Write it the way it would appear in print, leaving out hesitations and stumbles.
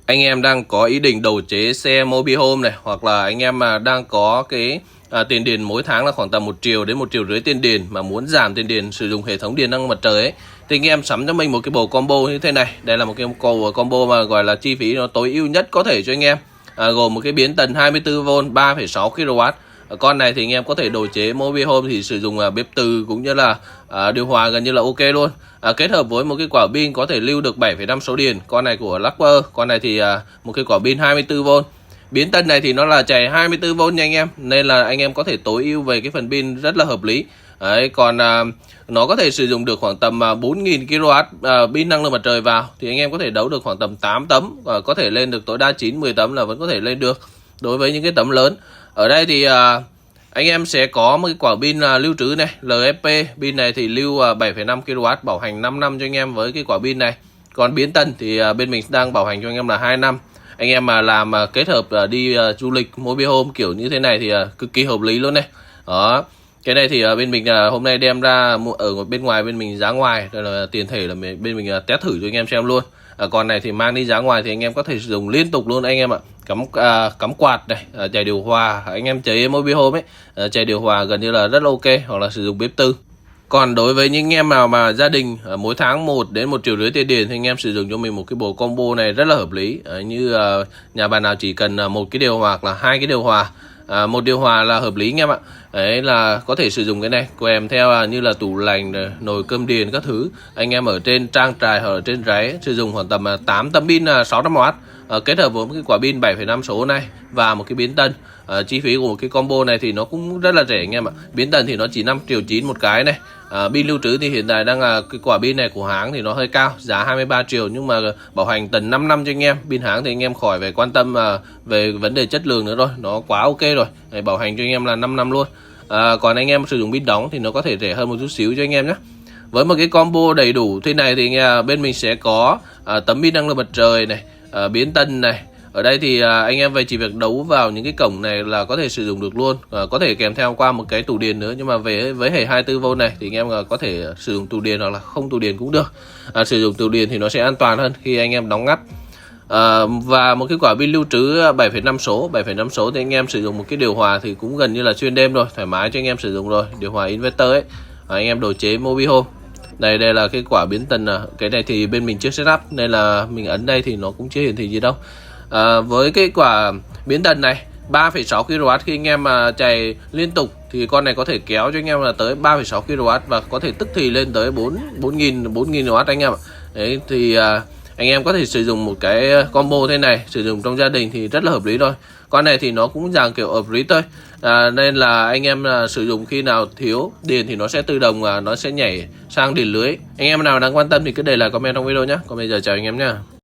Anh em đang có ý định đầu chế xe Mobihome này, hoặc là anh em mà đang có cái tiền điện mỗi tháng là khoảng tầm 1 triệu đến 1,5 triệu tiền điện, mà muốn giảm tiền điện sử dụng hệ thống điện năng mặt trời ấy, thì anh em sắm cho mình một cái bộ combo như thế này. Đây là một cái combo mà gọi là chi phí nó tối ưu nhất có thể cho anh em, gồm một cái biến tần 24V 3,6 kW. Con này thì anh em có thể đồ chế Mobihome thì sử dụng bếp từ cũng như là điều hòa gần như là ok luôn. Kết hợp với một cái quả pin có thể lưu được 7,5 số điện. Con này của Lapper. Con này thì một cái quả pin 24V. Biến tân này thì nó là chạy 24V nha anh em, nên là anh em có thể tối ưu về cái phần pin rất là hợp lý. Đấy, còn nó có thể sử dụng được khoảng tầm 4.000 kW pin năng lượng mặt trời vào thì anh em có thể đấu được khoảng tầm 8 tấm, có thể lên được tối đa 9-10 tấm là vẫn có thể lên được đối với những cái tấm lớn. Ở đây thì anh em sẽ có một cái quả pin lưu trữ này, LFP. Pin này thì lưu 7,5 kW, bảo hành 5 năm cho anh em với cái quả pin này. Còn biến tân thì bên mình đang bảo hành cho anh em là 2 năm. Anh em mà làm kết hợp đi du lịch Mobihome kiểu như thế này thì cực kỳ hợp lý luôn này. Đó. Cái này thì bên mình hôm nay đem ra ở bên ngoài, bên mình giá ngoài, đây là tiền thể là bên mình test thử cho anh em xem luôn. Còn này thì mang đi giá ngoài thì anh em có thể sử dụng liên tục luôn anh em ạ. Cắm quạt này, chạy điều hòa, anh em chạy Mobihome ấy, chạy điều hòa gần như là rất là ok, hoặc là sử dụng bếp từ. Còn đối với những anh em nào mà gia đình mỗi tháng 1 đến 1,5 triệu tiền điện thì anh em sử dụng cho mình một cái bộ combo này rất là hợp lý. Như nhà bạn nào chỉ cần một cái điều hòa hoặc là 2 cái điều hòa, một điều hòa là hợp lý anh em ạ. Đấy là có thể sử dụng cái này kèm theo như là tủ lạnh, nồi cơm điện các thứ. Anh em ở trên trang trại hoặc ở trên ráy sử dụng khoảng tầm 8 tấm pin 600W, kết hợp với một cái quả pin 7,5 số này và một cái biến tân. Chi phí của một cái combo này thì nó cũng rất là rẻ anh em ạ. Biến tần thì nó chỉ 5,9 triệu một cái này. Pin lưu trữ thì hiện tại đang là cái quả pin này của hãng thì nó hơi cao, giá 23 triệu, nhưng mà bảo hành tận 5 năm cho anh em. Pin hãng thì anh em khỏi phải quan tâm về vấn đề chất lượng nữa rồi, nó quá ok rồi. Để bảo hành cho anh em là 5 năm luôn. Còn anh em sử dụng pin đóng thì nó có thể rẻ hơn một chút xíu cho anh em nhé. Với một cái combo đầy đủ thế này thì bên mình sẽ có tấm pin năng lượng mặt trời này, biến tân này. Ở đây thì anh em về chỉ việc đấu vào những cái cổng này là có thể sử dụng được luôn. Có thể kèm theo qua một cái tủ điện nữa, nhưng mà với hệ 24V này thì anh em có thể sử dụng tủ điện hoặc là không tủ điện cũng được. Sử dụng tủ điện thì nó sẽ an toàn hơn khi anh em đóng ngắt. Và một cái quả pin lưu trữ 7,5 số thì anh em sử dụng một cái điều hòa thì cũng gần như là xuyên đêm rồi, thoải mái cho anh em sử dụng rồi. Điều hòa inverter ấy, anh em đồ chế Mobihome. Đây là cái quả biến tần. Cái này thì bên mình chưa setup nên là mình ấn đây thì nó cũng chưa hiển thị gì đâu. Với cái quả biến tần này 3,6 kW, khi anh em mà chạy liên tục thì con này có thể kéo cho anh em là tới 3,6 kW và có thể tức thì lên tới 4.000W anh em ạ. Đấy thì anh em có thể sử dụng một cái combo thế này, sử dụng trong gia đình thì rất là hợp lý thôi. Con này thì nó cũng dạng kiểu upgrade thôi, nên là anh em sử dụng khi nào thiếu điện thì nó sẽ tự động nó sẽ nhảy sang điện lưới. Anh em nào đang quan tâm thì cứ để lại comment trong video nhé. Còn bây giờ chào anh em nhé.